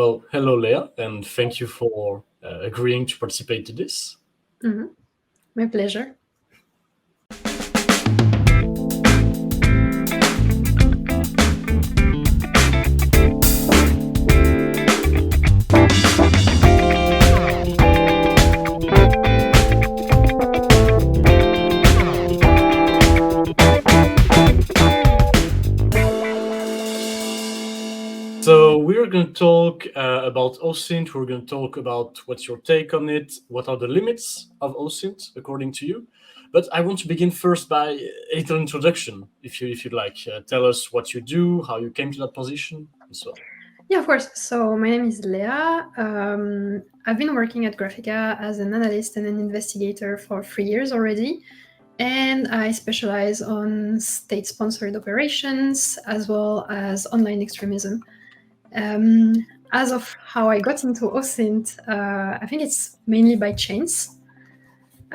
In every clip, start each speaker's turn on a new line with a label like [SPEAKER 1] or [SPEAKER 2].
[SPEAKER 1] Well, hello, Leah, and thank you for agreeing to participate to this.
[SPEAKER 2] My pleasure.
[SPEAKER 1] So we're going to talk about OSINT. We're going to talk about what's your take on it, what are the limits of OSINT according to you. But I want to begin first by a little introduction, if you'd like. Tell us what you do, how you came to that position, and so on.
[SPEAKER 2] Yeah, of course. So my name is Leah. I've been working at Graphika as an analyst and an investigator for 3 years already. And I specialize on state-sponsored operations as well as online extremism. As of how I got into OSINT, I think it's mainly by chance,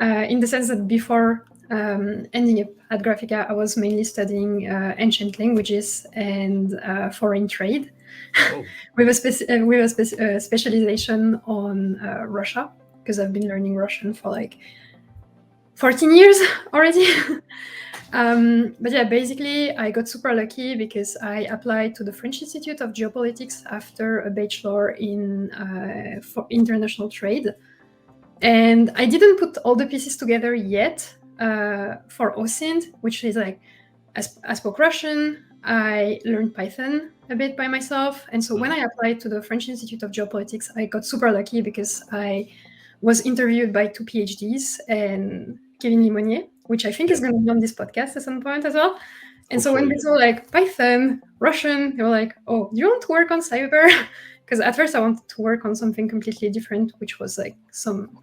[SPEAKER 2] in the sense that before ending up at Graphika, I was mainly studying ancient languages and foreign trade.
[SPEAKER 1] Oh.
[SPEAKER 2] with a specialization on Russia, because I've been learning Russian for like 14 years already. But yeah, basically, I got super lucky because I applied to the French Institute of Geopolitics after a bachelor in for international trade. And I didn't put all the pieces together yet for OSINT, which is like, I spoke Russian, I learned Python a bit by myself. And so when I applied to the French Institute of Geopolitics, I got super lucky because I was interviewed by 2 PhDs and Kevin Limonier, which I think is going to be on this podcast at some point as well. And so when they saw like Python, Russian, they were like, oh, do you want to work on cyber? Because at first I wanted to work on something completely different, which was like some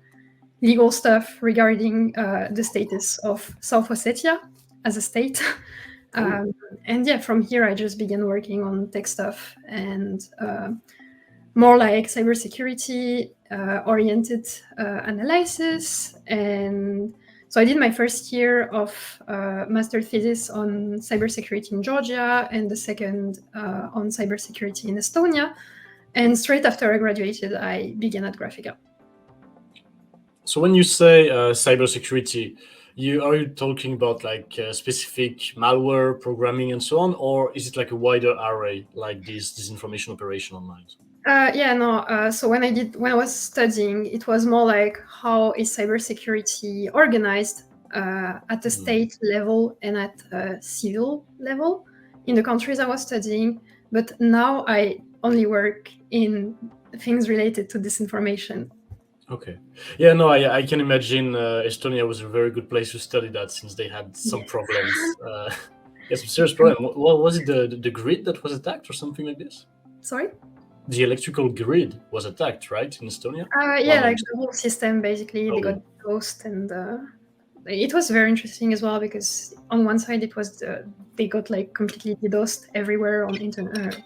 [SPEAKER 2] legal stuff regarding the status of South Ossetia as a state. And yeah, from here I just began working on tech stuff and more like cybersecurity oriented analysis. And so I did my first year of master thesis on cybersecurity in Georgia and the second on cybersecurity in Estonia. And straight after I graduated, I began at Graphika.
[SPEAKER 1] So when you say cybersecurity, are you talking about like specific malware programming and so on, or is it like a wider array like this disinformation operation online?
[SPEAKER 2] So when I was studying, it was more like how is cybersecurity organized at the state level and at a civil level in the countries I was studying. But now I only work in things related to disinformation.
[SPEAKER 1] Okay. Yeah, no, I can imagine Estonia was a very good place to study that since they had some problems. Some serious problem. What was it, the grid that was attacked or something like this?
[SPEAKER 2] Sorry?
[SPEAKER 1] The electrical grid was attacked, right, in Estonia?
[SPEAKER 2] Like the whole system, basically, they got ghost, and it was very interesting as well because on one side it was they got like completely DDoSed everywhere on internet,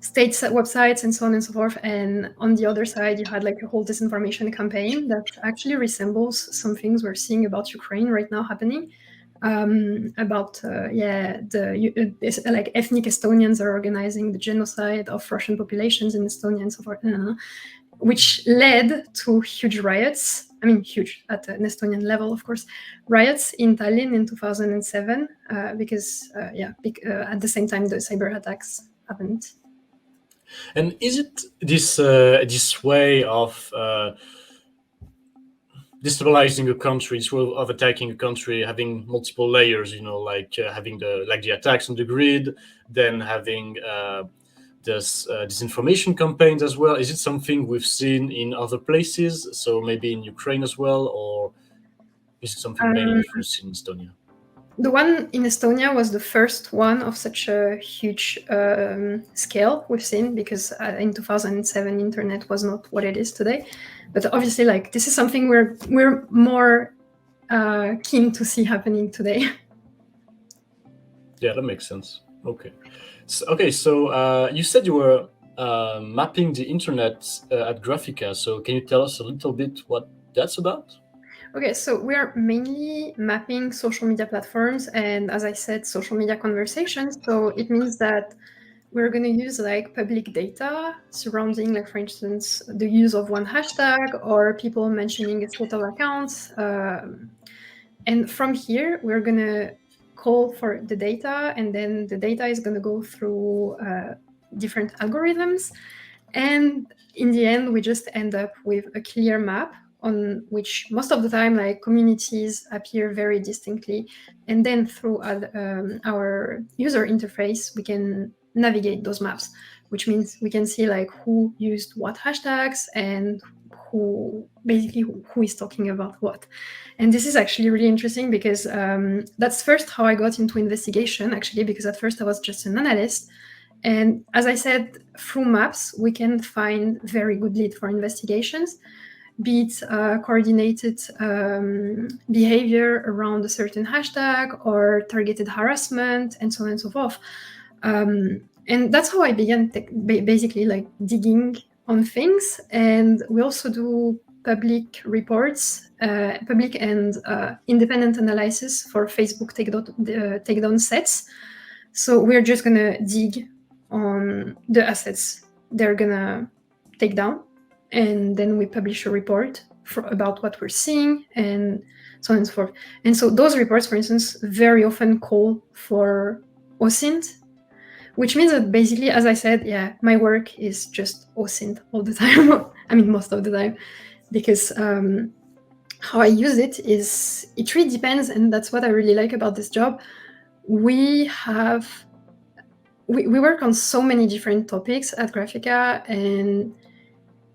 [SPEAKER 2] states websites and so on and so forth, and on the other side you had like a whole disinformation campaign that actually resembles some things we're seeing about Ukraine right now happening. About like ethnic Estonians are organizing the genocide of Russian populations in Estonia and so forth, which led to huge riots. I mean, huge at an Estonian level, of course, riots in Tallinn in 2007 because at the same time the cyber attacks happened.
[SPEAKER 1] And is it this way of destabilizing a country, this way of attacking a country, having multiple layers, like having the attacks on the grid, then having this disinformation campaigns as well? Is it something we've seen in other places? So maybe in Ukraine as well, or is it something mainly we've seen in Estonia?
[SPEAKER 2] The one in Estonia was the first one of such a huge scale we've seen, because in 2007 internet was not what it is today. But obviously, like, this is something we're more keen to see happening today.
[SPEAKER 1] Yeah, that makes sense. Okay. So you said you were mapping the internet at Graphika. So can you tell us a little bit what that's about?
[SPEAKER 2] Okay, so we're mainly mapping social media platforms and, as I said, social media conversations. So it means that we're going to use like public data surrounding, like, for instance, the use of one hashtag or people mentioning a set of accounts. And from here, we're going to call for the data, and then the data is going to go through different algorithms. And in the end, we just end up with a clear map on which most of the time, like, communities appear very distinctly. And then through our user interface, we can navigate those maps, which means we can see like who used what hashtags and who is talking about what. And this is actually really interesting because that's first how I got into investigation, actually, because at first I was just an analyst. And as I said, through maps, we can find very good lead for investigations, be it coordinated behavior around a certain hashtag or targeted harassment and so on and so forth. And that's how I began basically like digging on things. And we also do public reports, public and independent analysis for Facebook takedown sets. So we're just going to dig on the assets they're going to take down. And then we publish a report about what we're seeing and so on and so forth. And so those reports, for instance, very often call for OSINT, which means that basically, as I said, yeah, my work is just OSINT all the time. I mean, most of the time, because how I use it is, it really depends. And that's what I really like about this job. We work on so many different topics at Graphika, and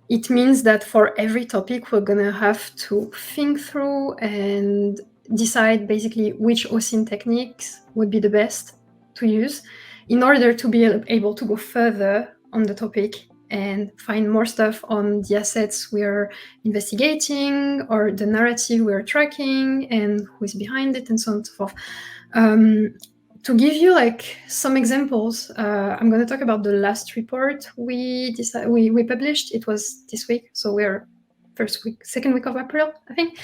[SPEAKER 2] it means that for every topic, we're going to have to think through and decide basically which OSINT techniques would be the best to use in order to be able to go further on the topic and find more stuff on the assets we're investigating or the narrative we're tracking and who is behind it and so on and so forth. To give you like some examples, I'm going to talk about the last report we published. It was this week, so we're second week of April, I think,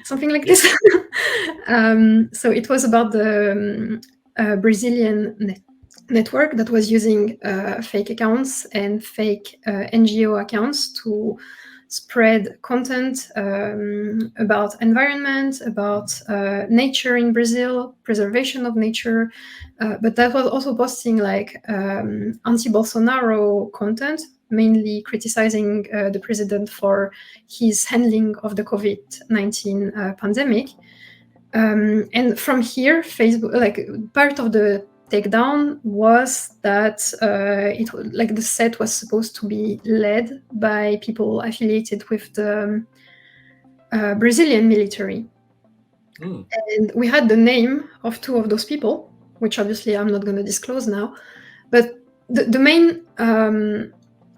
[SPEAKER 2] something like this. So it was about the Brazilian network that was using fake accounts and fake NGO accounts to spread content about environment, about nature in Brazil, preservation of nature, but that was also posting like anti-Bolsonaro content, mainly criticizing the president for his handling of the COVID-19 pandemic. And from here, Facebook, like, part of the takedown was that the set was supposed to be led by people affiliated with the Brazilian military. And we had the name of two of those people, which obviously I'm not going to disclose now. But the main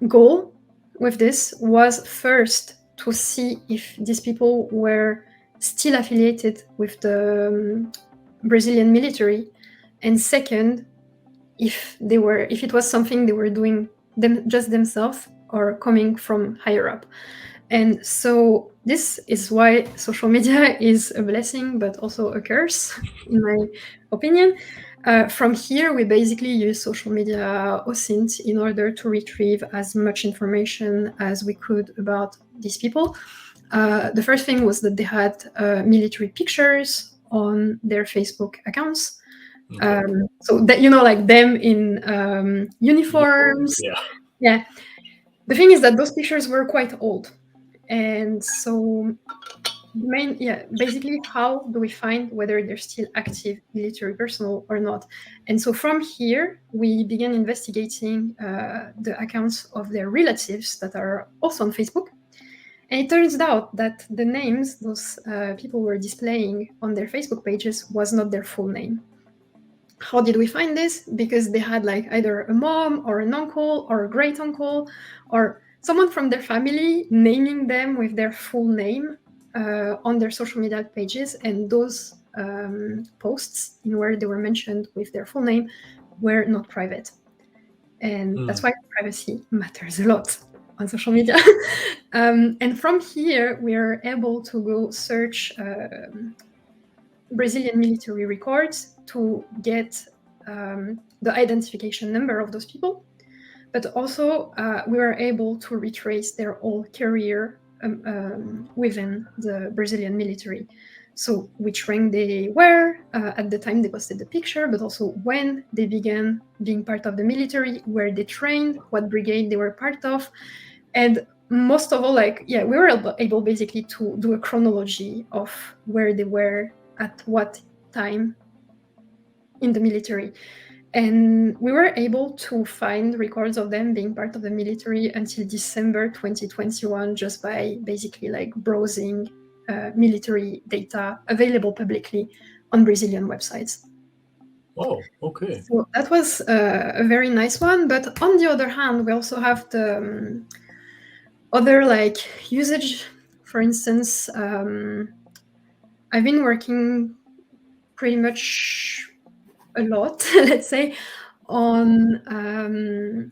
[SPEAKER 2] goal with this was first to see if these people were still affiliated with the Brazilian military, and second, if it was something they were doing just themselves or coming from higher up. And so this is why social media is a blessing, but also a curse, in my opinion. From here, we basically use social media OSINT in order to retrieve as much information as we could about these people. The first thing was that they had military pictures on their Facebook accounts. So that, like them in uniforms. Yeah. The thing is that those pictures were quite old. And so basically, how do we find whether they're still active military personnel or not? And so from here, we began investigating the accounts of their relatives that are also on Facebook. And it turns out that the names those people were displaying on their Facebook pages was not their full name. How did we find this? Because they had like either a mom or an uncle or a great uncle or someone from their family naming them with their full name on their social media pages, and those posts in where they were mentioned with their full name were not private. And that's why privacy matters a lot on social media. And from here, we are able to go search Brazilian military records to get the identification number of those people, but also we were able to retrace their whole career within the Brazilian military. So which rank they were at the time they posted the picture, but also when they began being part of the military, where they trained, what brigade they were part of. And most of all, we were able basically to do a chronology of where they were at what time in the military. And we were able to find records of them being part of the military until December 2021, just by basically browsing military data available publicly on Brazilian websites.
[SPEAKER 1] Oh, okay.
[SPEAKER 2] So that was a very nice one. But on the other hand, we also have the other usage. For instance, I've been working pretty much a lot, let's say, on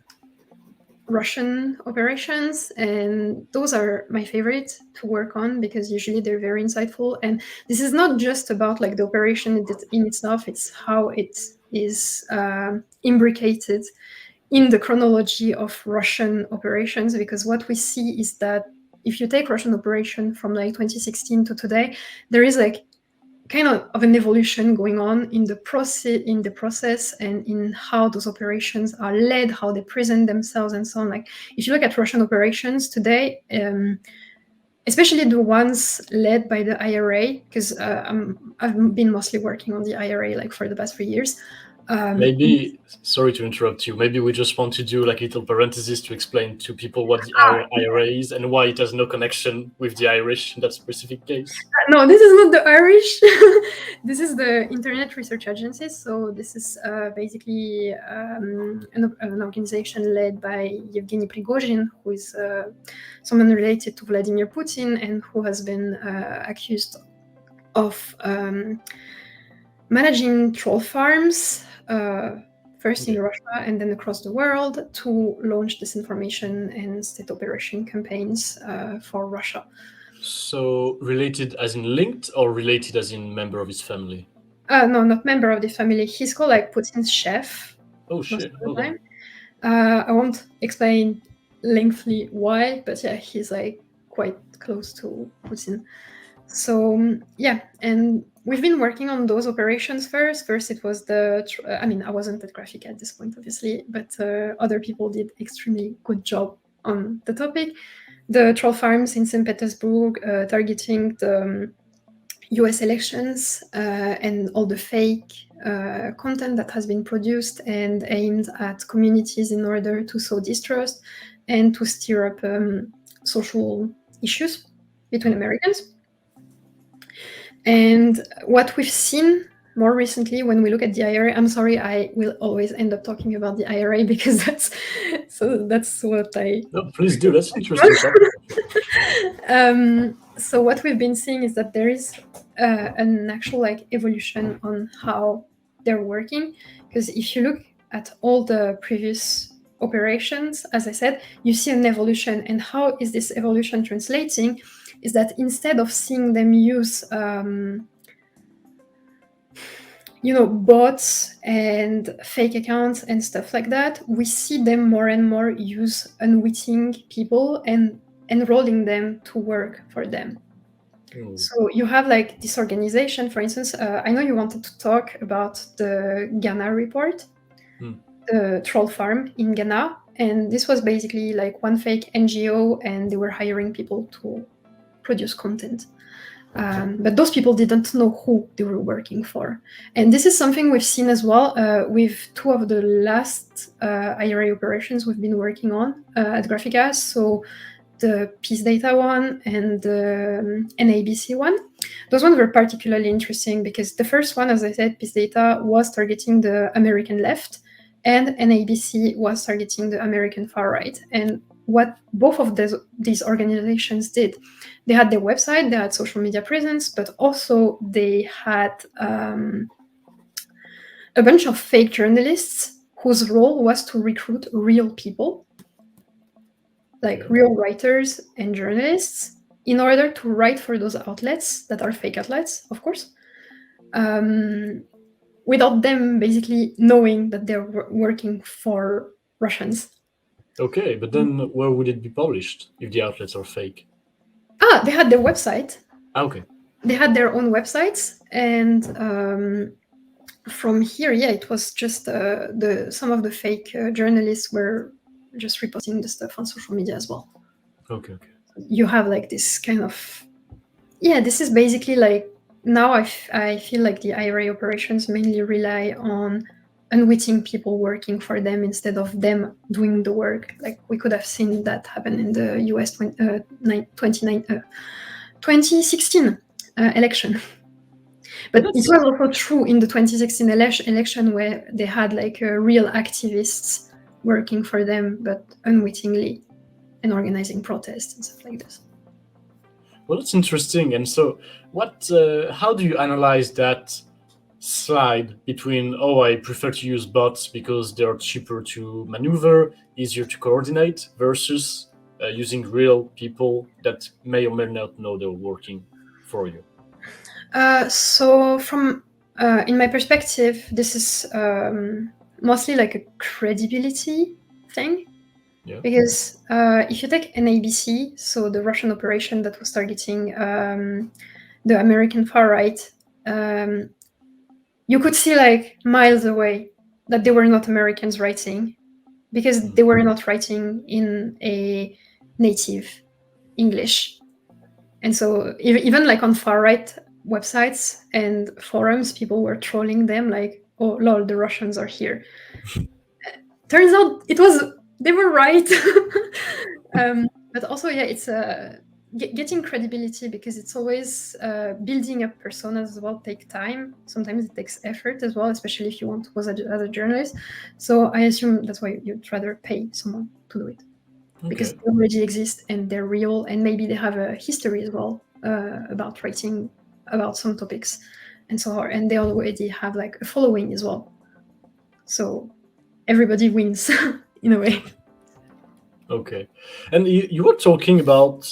[SPEAKER 2] Russian operations, and those are my favorite to work on because usually they're very insightful. And this is not just about the operation in itself, it's how it is imbricated in the chronology of Russian operations, because what we see is that if you take Russian operation from 2016 to today, there is kind of an evolution going on in the process and in how those operations are led, how they present themselves, and so on. If you look at Russian operations today, especially the ones led by the IRA, because I've been mostly working on the IRA for the past 3 years.
[SPEAKER 1] Maybe, sorry to interrupt you, maybe we just want to do a little parenthesis to explain to people what the IRA is and why it has no connection with the Irish in that specific case.
[SPEAKER 2] No, this is not the Irish. This is the Internet Research Agency. So this is basically an organization led by Yevgeny Prigozhin, who is someone related to Vladimir Putin and who has been accused of managing troll farms, first in Russia and then across the world, to launch disinformation and state operation campaigns for Russia.
[SPEAKER 1] So related as in linked or related as in member of his family?
[SPEAKER 2] No, not member of the family. He's called Putin's chef.
[SPEAKER 1] Oh shit!
[SPEAKER 2] Most of the time. I won't explain lengthily why, but yeah, he's quite close to Putin. So yeah, and we've been working on those operations first. First, it was I wasn't at Graphika at this point, obviously, but other people did extremely good job on the topic. The troll farms in St. Petersburg, targeting the US elections and all the fake content that has been produced and aimed at communities in order to sow distrust and to stir up social issues between Americans. And what we've seen more recently when we look at the IRA, I'm sorry, I will always end up talking about the IRA because that's what I...
[SPEAKER 1] No, please do, that's interesting.
[SPEAKER 2] So what we've been seeing is that there is an actual evolution on how they're working, because if you look at all the previous operations, as I said, you see an evolution. And how is this evolution translating is that instead of seeing them use bots and fake accounts and stuff like that, we see them more and more use unwitting people and enrolling them to work for them. So you have this organization, for instance, I know you wanted to talk about the Ghana report, the troll farm in Ghana, and this was basically one fake NGO, and they were hiring people to produce content. But those people didn't know who they were working for. And this is something we've seen as well with two of the last IRA operations we've been working on at Graphika. So the Peace Data one and the NABC one. Those ones were particularly interesting because the first one, as I said, Peace Data was targeting the American left, and NABC was targeting the American far right. And what both of these organizations did, they had their website, they had social media presence, but also they had a bunch of fake journalists whose role was to recruit real people, real writers and journalists, in order to write for those outlets that are fake outlets, of course, without them basically knowing that they're working for Russians.
[SPEAKER 1] Okay, but then where would it be published if the outlets are fake?
[SPEAKER 2] They had their website.
[SPEAKER 1] Okay.
[SPEAKER 2] They had their own websites, and from here, it was just some of the fake journalists were just reposting the stuff on social media as well.
[SPEAKER 1] Okay.
[SPEAKER 2] You have like this kind of this is basically like now I feel like the IRA operations mainly rely on unwitting people working for them instead of them doing the work. Like we could have seen that happen in the US 2016 election. But it was also true in the 2016 election where they had like real activists working for them, but unwittingly, and organizing protests and stuff like this.
[SPEAKER 1] Well, that's interesting. And so, how do you analyze that slide between, I prefer to use bots because they're cheaper to maneuver, easier to coordinate, versus using real people that may or may not know they're working for you?
[SPEAKER 2] So from in my perspective, this is mostly like a credibility thing.
[SPEAKER 1] Yeah.
[SPEAKER 2] Because if you take NABC, so the Russian operation that was targeting the American far right, you could see like miles away that they were not Americans writing, because they were not writing in a native English. And so even like on far right websites and forums, people were trolling them like, oh lol, the Russians are here. Turns out they were right. But also, it's getting credibility, because it's always building up personas as well take time. Sometimes it takes effort as well, especially if you want to pose as a journalist. So I assume that's why you'd rather pay someone to do it.
[SPEAKER 1] Okay.
[SPEAKER 2] Because they already exist and they're real, and maybe they have a history as well about writing about some topics and so on, and they already have like a following as well. So everybody wins in a way.
[SPEAKER 1] Okay. And you were talking about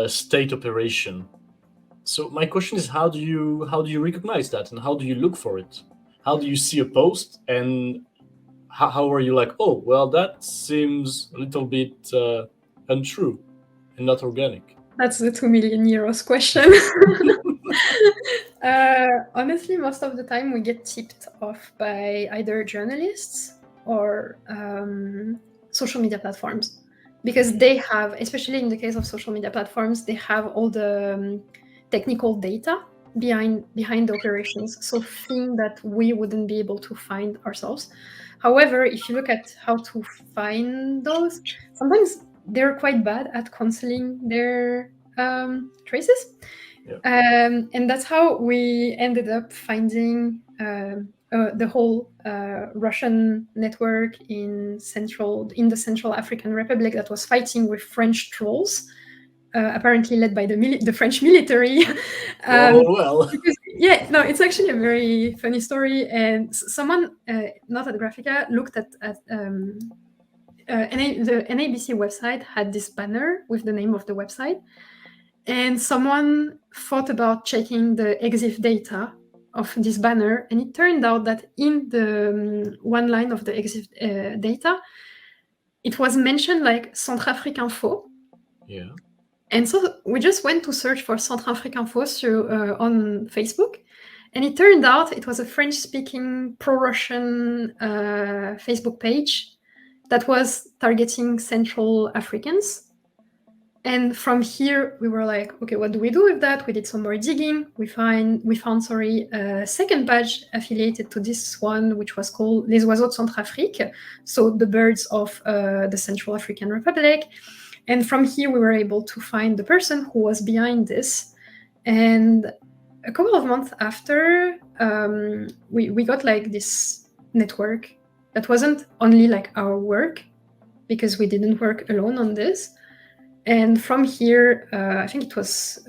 [SPEAKER 1] state operation. So my question is, how do you recognize that, and how do you look for it? How do you see a post, and how are you like, oh, well, that seems a little bit untrue and not organic?
[SPEAKER 2] That's the 2 million euros question. Honestly, most of the time we get tipped off by either journalists or social media platforms, because they have, especially in the case of social media platforms, they have all the technical data behind the operations, so things that we wouldn't be able to find ourselves. However, if you look at how to find those, sometimes they're quite bad at canceling their traces.
[SPEAKER 1] Yeah.
[SPEAKER 2] And that's how we ended up finding the whole Russian network in the Central African Republic that was fighting with French trolls, apparently led by the French military.
[SPEAKER 1] Well.
[SPEAKER 2] Because, it's actually a very funny story. And someone, not at Graphika, looked at the NABC website had this banner with the name of the website. And someone thought about checking the EXIF data of this banner, and it turned out that in the one line of the EXIF data, it was mentioned like Centrafrique Info.
[SPEAKER 1] Yeah.
[SPEAKER 2] And so we just went to search for Centrafrique Info on Facebook, and it turned out it was a French-speaking pro-Russian Facebook page that was targeting Central Africans. And from here, we were like, okay, what do we do with that? We did some more digging. We found a second page affiliated to this one, which was called Les Oiseaux de Centrafrique, so the birds of the Central African Republic. And from here, we were able to find the person who was behind this. And a couple of months after, we got like this network that wasn't only like our work, because we didn't work alone on this. And from here, I think it was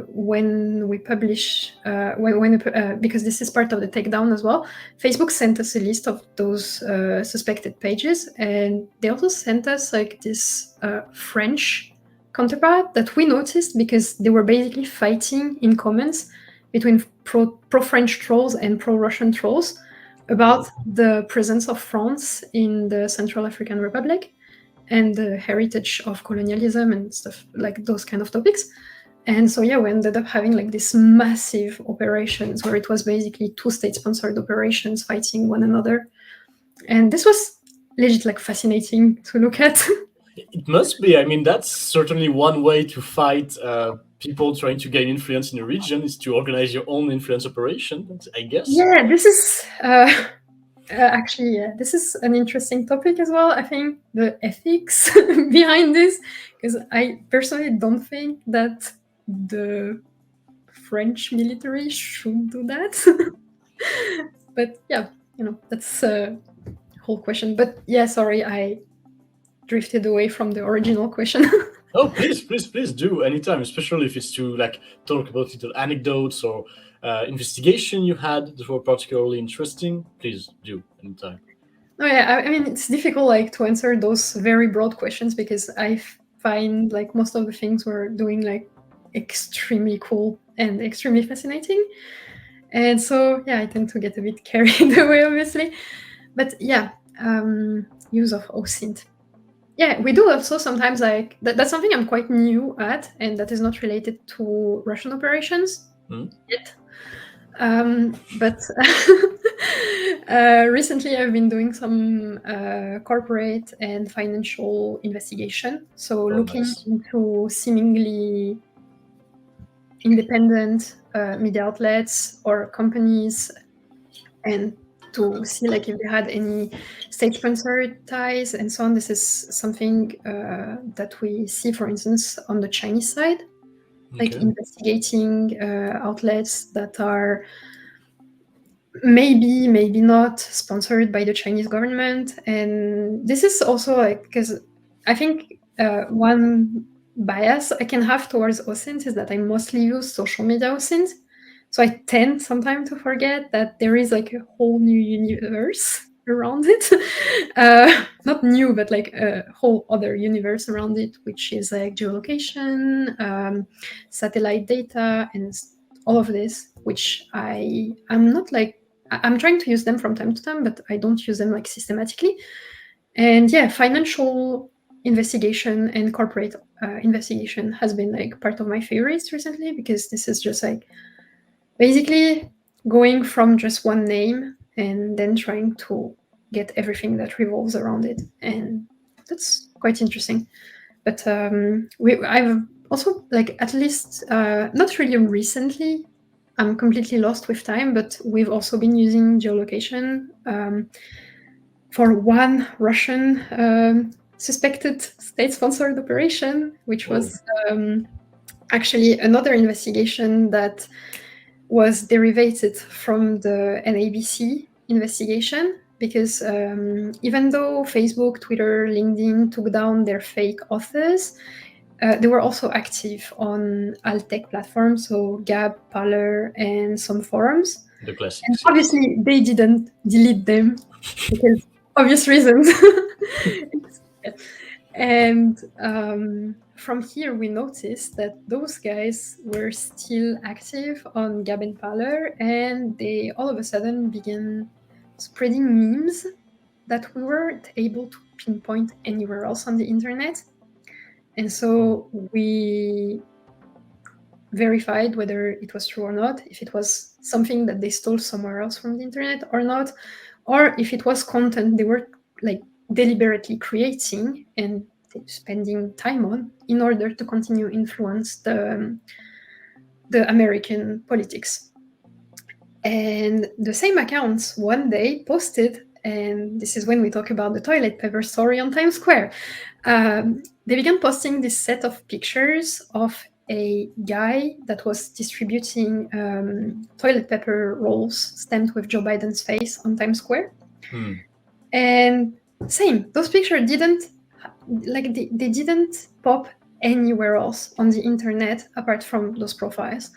[SPEAKER 2] when we publish, because this is part of the takedown as well, Facebook sent us a list of those suspected pages, and they also sent us like this French counterpart that we noticed, because they were basically fighting in comments between pro-French trolls and pro-Russian trolls, about the presence of France in the Central African Republic and the heritage of colonialism and stuff like those kind of topics. And so, yeah, we ended up having like these massive operations where it was basically two state-sponsored operations fighting one another. And this was legit like fascinating to look at.
[SPEAKER 1] It must be. I mean, that's certainly one way to fight people trying to gain influence in the region, is to organize your own influence operation, I guess.
[SPEAKER 2] Yeah, this is actually, yeah, this is an interesting topic as well. I think the ethics behind this, because I personally don't think that the French military should do that. But yeah, that's a whole question. But yeah, sorry, I drifted away from the original question.
[SPEAKER 1] Oh, please do anytime, especially if it's to like talk about little anecdotes or investigation you had that were particularly interesting. Please do anytime.
[SPEAKER 2] Oh yeah, I mean, it's difficult like to answer those very broad questions because I find like most of the things we're doing like extremely cool and extremely fascinating. And so yeah, I tend to get a bit carried away, obviously. But yeah, use of OSINT. Yeah, we do also sometimes like that's something I'm quite new at, and that is not related to Russian operations yet. But recently I've been doing some corporate and financial investigation. So looking into seemingly independent media outlets or companies, and to see like if they had any state-sponsored ties and so on. This is something that we see, for instance, on the Chinese side, like investigating outlets that are maybe not sponsored by the Chinese government. And this is also like, because I think one bias I can have towards OSINT is that I mostly use social media OSINT. So I tend sometimes to forget that there is like a whole new universe around it. Not new, but like a whole other universe around it, which is like geolocation, satellite data, and all of this, which I'm not like, I'm trying to use them from time to time, but I don't use them like systematically. And yeah, financial investigation and corporate investigation has been like part of my favorites recently, because this is just like basically going from just one name and then trying to get everything that revolves around it. And that's quite interesting. But I've also like, at least not really recently, I'm completely lost with time, but we've also been using geolocation for one Russian suspected state-sponsored operation, which was actually another investigation that was derivated from the NABC investigation, because even though Facebook, Twitter, LinkedIn took down their fake authors, they were also active on alt-tech platforms, so Gab, Parler, and some forums.
[SPEAKER 1] The classics.
[SPEAKER 2] And obviously, they didn't delete them because obvious reasons. And from here, we noticed that those guys were still active on Gab and Parler, and they all of a sudden began spreading memes that we weren't able to pinpoint anywhere else on the internet. And so we verified whether it was true or not, if it was something that they stole somewhere else from the internet or not, or if it was content they were like deliberately creating and spending time on in order to continue influence the American politics. And the same accounts one day posted, and this is when we talk about the toilet paper story on Times Square. They began posting this set of pictures of a guy that was distributing toilet paper rolls stamped with Joe Biden's face on Times Square. And same, those pictures didn't, like, they didn't pop anywhere else on the internet apart from those profiles.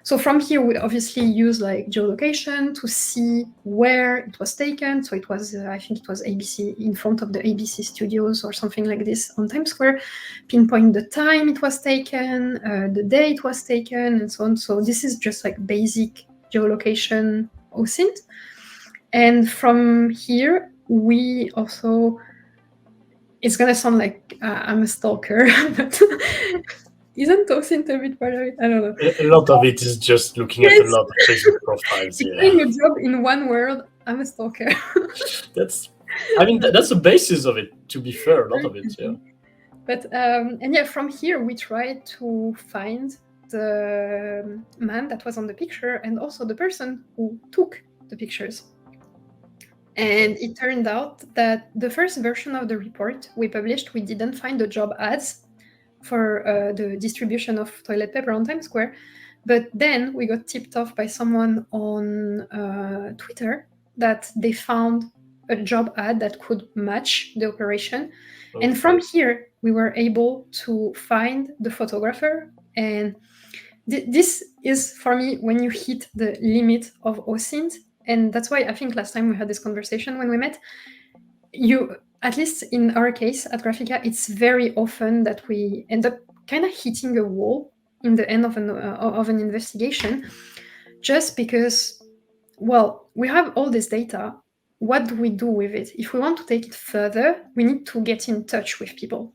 [SPEAKER 2] So from here, we obviously use like geolocation to see where it was taken. So it was, I think it was ABC, in front of the ABC studios or something like this on Times Square, pinpoint the time it was taken, the day it was taken, and so on. So this is just like basic geolocation OSINT. And from here, we also, it's going to sound like I'm a stalker, but isn't OSINT a bit part of it? I don't know.
[SPEAKER 1] A lot of it is just looking at a
[SPEAKER 2] Yes.
[SPEAKER 1] lot of Facebook profiles.
[SPEAKER 2] It's
[SPEAKER 1] Yeah,
[SPEAKER 2] doing a job in one word. I'm a stalker.
[SPEAKER 1] that's. I mean, that's the basis of it. To be fair, a lot of it. Yeah.
[SPEAKER 2] But and yeah, from here we tried to find the man that was on the picture and also the person who took the pictures. And it turned out that the first version of the report we published, we didn't find the job ads for the distribution of toilet paper on Times Square. But then we got tipped off by someone on Twitter that they found a job ad that could match the operation.
[SPEAKER 1] Oh.
[SPEAKER 2] And from here, we were able to find the photographer. And this is, for me, when you hit the limit of OSINT. And that's why I think last time we had this conversation when we met, you, at least in our case at Graphika, it's very often that we end up kind of hitting a wall in the end of an investigation, just because, well, we have all this data. What do we do with it? If we want to take it further, we need to get in touch with people.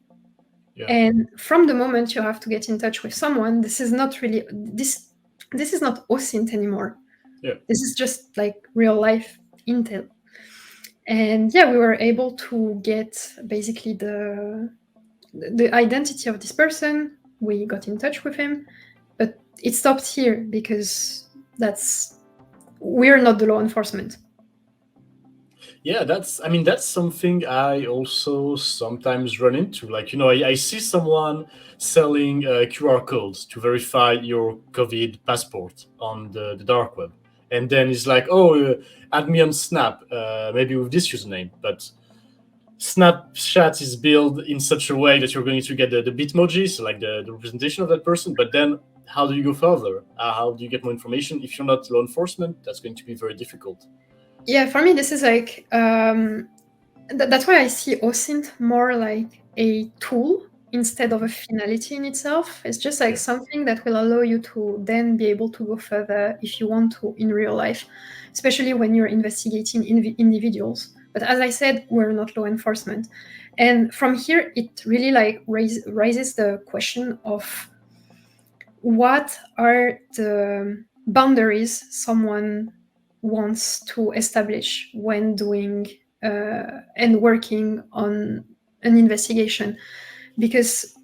[SPEAKER 1] Yeah.
[SPEAKER 2] And from the moment you have to get in touch with someone, this is not really this is not OSINT anymore.
[SPEAKER 1] Yeah.
[SPEAKER 2] This is just like real life intel. And yeah, we were able to get basically the identity of this person. We got in touch with him, but it stopped here because we're not the law enforcement.
[SPEAKER 1] Yeah, that's something I also sometimes run into. Like, I see someone selling QR codes to verify your COVID passport on the dark web. And then it's like, oh, add me on Snap, maybe with this username. But Snapchat is built in such a way that you're going to get the Bitmoji, so like the representation of that person. But then how do you go further? How do you get more information? If you're not law enforcement, that's going to be very difficult.
[SPEAKER 2] Yeah, for me, this is like, that's why I see OSINT more like a tool instead of a finality in itself. It's just like something that will allow you to then be able to go further if you want to in real life, especially when you're investigating individuals. But as I said, we're not law enforcement. And from here, it really like raises the question of what are the boundaries someone wants to establish when doing and working on an investigation, because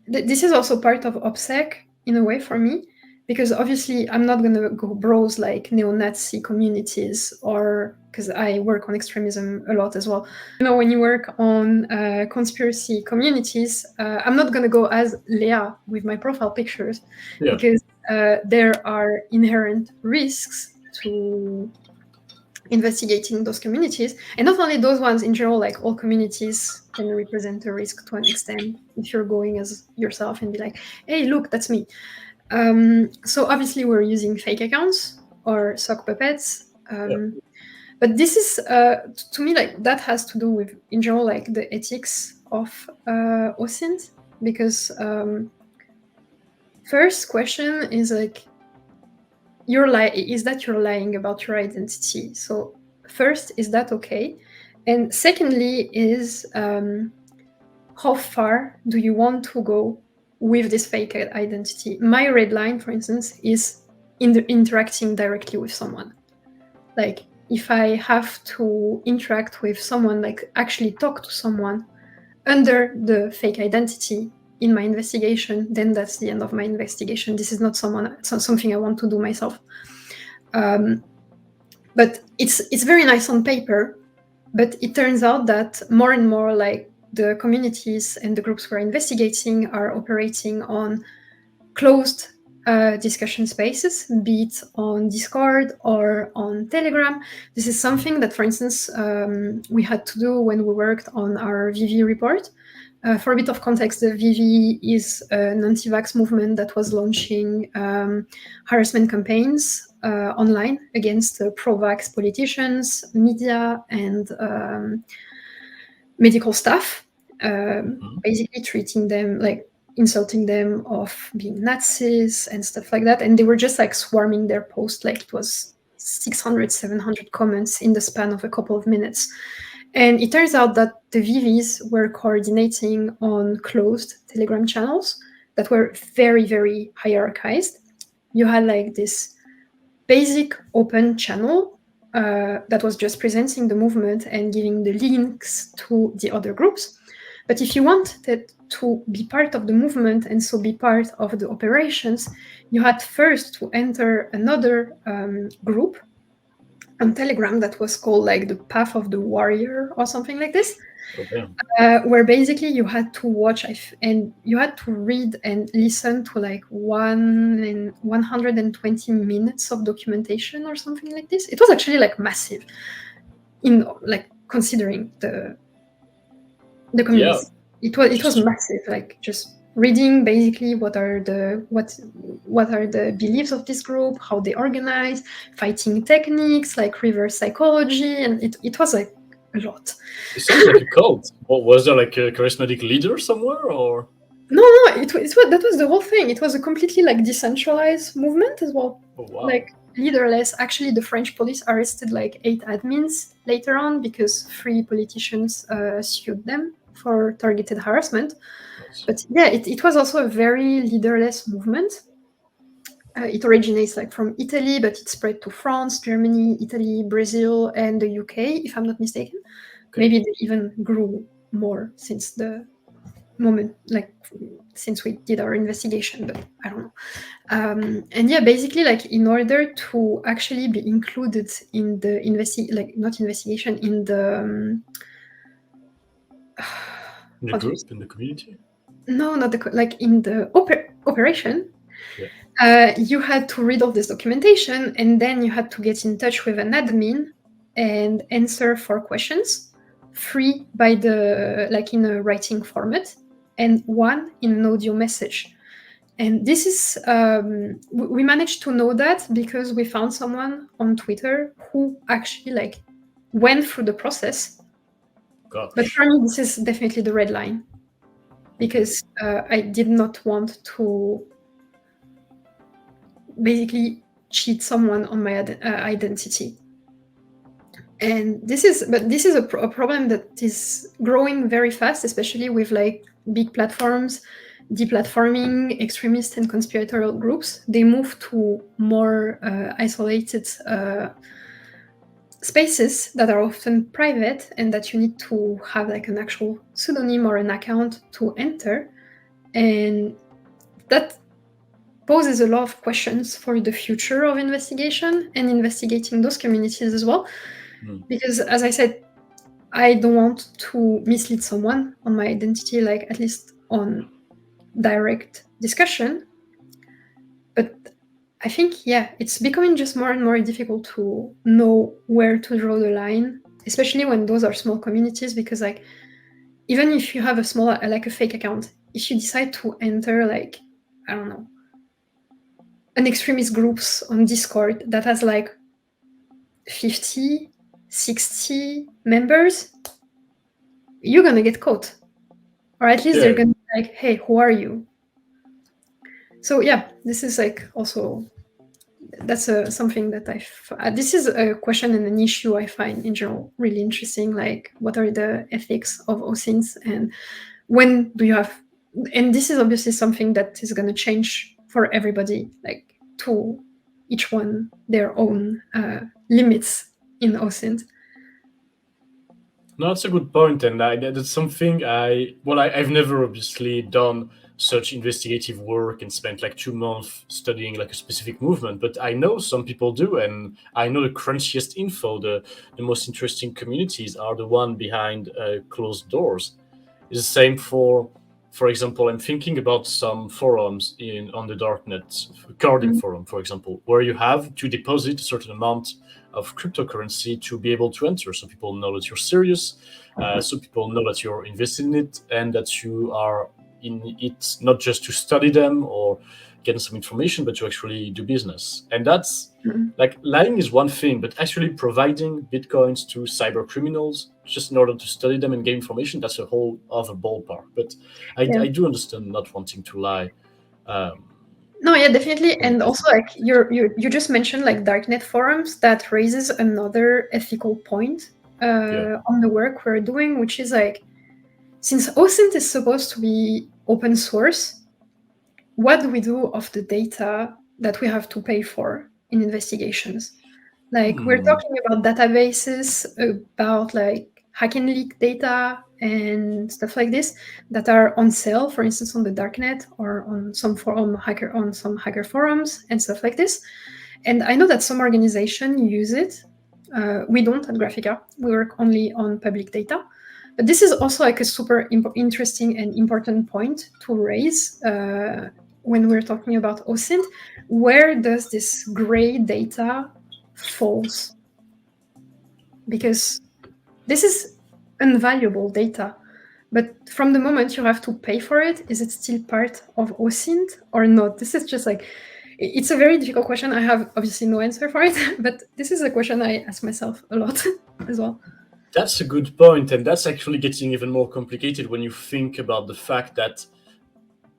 [SPEAKER 2] this is also part of OPSEC in a way for me, because obviously I'm not going to go browse like neo-Nazi communities, or because I work on extremism a lot as well. When you work on conspiracy communities, I'm not going to go as Leah with my profile pictures, because there are inherent risks to investigating those communities. And not only those ones, in general, like all communities can represent a risk to an extent if you're going as yourself and be like, hey, look, that's me. So obviously we're using fake accounts or sock puppets. But this is, to me, like that has to do with, in general, like the ethics of OSINT, because first question is like, is that you're lying about your identity? So first, is that okay? And secondly is, how far do you want to go with this fake identity? My red line, for instance, is interacting directly with someone. Like if I have to interact with someone, like actually talk to someone under the fake identity in my investigation, then that's the end of my investigation. This is not something I want to do myself. But it's very nice on paper, but it turns out that more and more, like the communities and the groups we're investigating are operating on closed discussion spaces, be it on Discord or on Telegram. This is something that, for instance, we had to do when we worked on our VV report. For a bit of context, the VV is an anti-vax movement that was launching harassment campaigns online against pro-vax politicians, media, and medical staff, basically treating them, like insulting them of being Nazis and stuff like that. And they were just like swarming their post like it was 600, 700 comments in the span of a couple of minutes. And it turns out that the VVs were coordinating on closed Telegram channels that were very, very hierarchized. You had like this basic open channel that was just presenting the movement and giving the links to the other groups. But if you wanted to be part of the movement and so be part of the operations, you had first to enter another group on Telegram that was called like the Path of the Warrior or something like this,
[SPEAKER 1] Okay.
[SPEAKER 2] where basically you had to watch and you had to read and listen to like 120 minutes of documentation or something like this. It was actually like massive in like considering the community. It was massive, like just reading basically what are the beliefs of this group, how they organize, fighting techniques like reverse psychology, and it was like a lot.
[SPEAKER 1] It sounds like a cult. Or was there like a charismatic leader somewhere, or?
[SPEAKER 2] No, that was the whole thing. It was a completely like decentralized movement as well.
[SPEAKER 1] Oh, wow.
[SPEAKER 2] Like leaderless. Actually, the French police arrested like 8 admins later on because 3 politicians sued them for targeted harassment.
[SPEAKER 1] Nice.
[SPEAKER 2] But yeah, it was also a very leaderless movement. It originates like from Italy, but it spread to France, Germany, Italy, Brazil, and the UK, if I'm not mistaken.
[SPEAKER 1] Okay.
[SPEAKER 2] Maybe they even grew more since the moment, like since we did our investigation, but I don't know. And yeah, basically, like in order to actually be included in the in the
[SPEAKER 1] In the group, in the community?
[SPEAKER 2] No, not like in the operation.
[SPEAKER 1] Yeah.
[SPEAKER 2] You had to read all this documentation, and then you had to get in touch with an admin and answer 4 questions, 3 by the like in a writing format, and 1 in an audio message. And this is we managed to know that because we found someone on Twitter who actually like went through the process.
[SPEAKER 1] Gosh.
[SPEAKER 2] But for me, this is definitely the red line, because I did not want to basically cheat someone on my identity. And this is a problem that is growing very fast, especially with like big platforms deplatforming extremist and conspiratorial groups. They move to more isolated spaces that are often private and that you need to have like an actual pseudonym or an account to enter. And that poses a lot of questions for the future of investigation and investigating those communities as well. Because as I said, I don't want to mislead someone on my identity, like at least on direct discussion. But I think, yeah, it's becoming just more and more difficult to know where to draw the line, especially when those are small communities, because like even if you have a small, like a fake account, if you decide to enter like, I don't know, an extremist groups on Discord that has like 50, 60 members, you're gonna get caught. Or at least they're gonna be like, hey, who are you? So yeah, this is like also, that's something that this is a question and an issue I find in general really interesting. Like, what are the ethics of OSINTs, and when do you have, and this is obviously something that is going to change for everybody, like to each one their own limits in OSINT.
[SPEAKER 1] No, that's a good point, and that's something I've never obviously done such investigative work and spent like 2 months studying like a specific movement, but I know some people do, and I know the crunchiest info, the most interesting communities are the one behind closed doors. It's the same for example, I'm thinking about some forums on the darknet, carding forum, for example, where you have to deposit a certain amount of cryptocurrency to be able to enter. So people know that you're serious, so people know that you're invested in it, and that you are in it not just to study them or get some information, but to actually do business. And that's like, lying is one thing, but actually providing bitcoins to cyber criminals just in order to study them and gain information, that's a whole other ballpark. But I do understand not wanting to lie.
[SPEAKER 2] No, yeah, definitely. And also, like you just mentioned, like darknet forums, that raises another ethical point on the work we're doing, which is like, since OSINT is supposed to be open source, what do we do of the data that we have to pay for in investigations? Like we're talking about databases, about like hack and leak data and stuff like this that are on sale, for instance, on the darknet or on some hacker forums and stuff like this. And I know that some organizations use it. We don't at Graphika. We work only on public data. But this is also like a super interesting and important point to raise when we're talking about OSINT. Where does this gray data falls? Because this is invaluable data. But from the moment you have to pay for it, is it still part of OSINT or not? This is just like, it's a very difficult question. I have obviously no answer for it, but this is a question I ask myself a lot as well.
[SPEAKER 1] That's a good point, and that's actually getting even more complicated when you think about the fact that,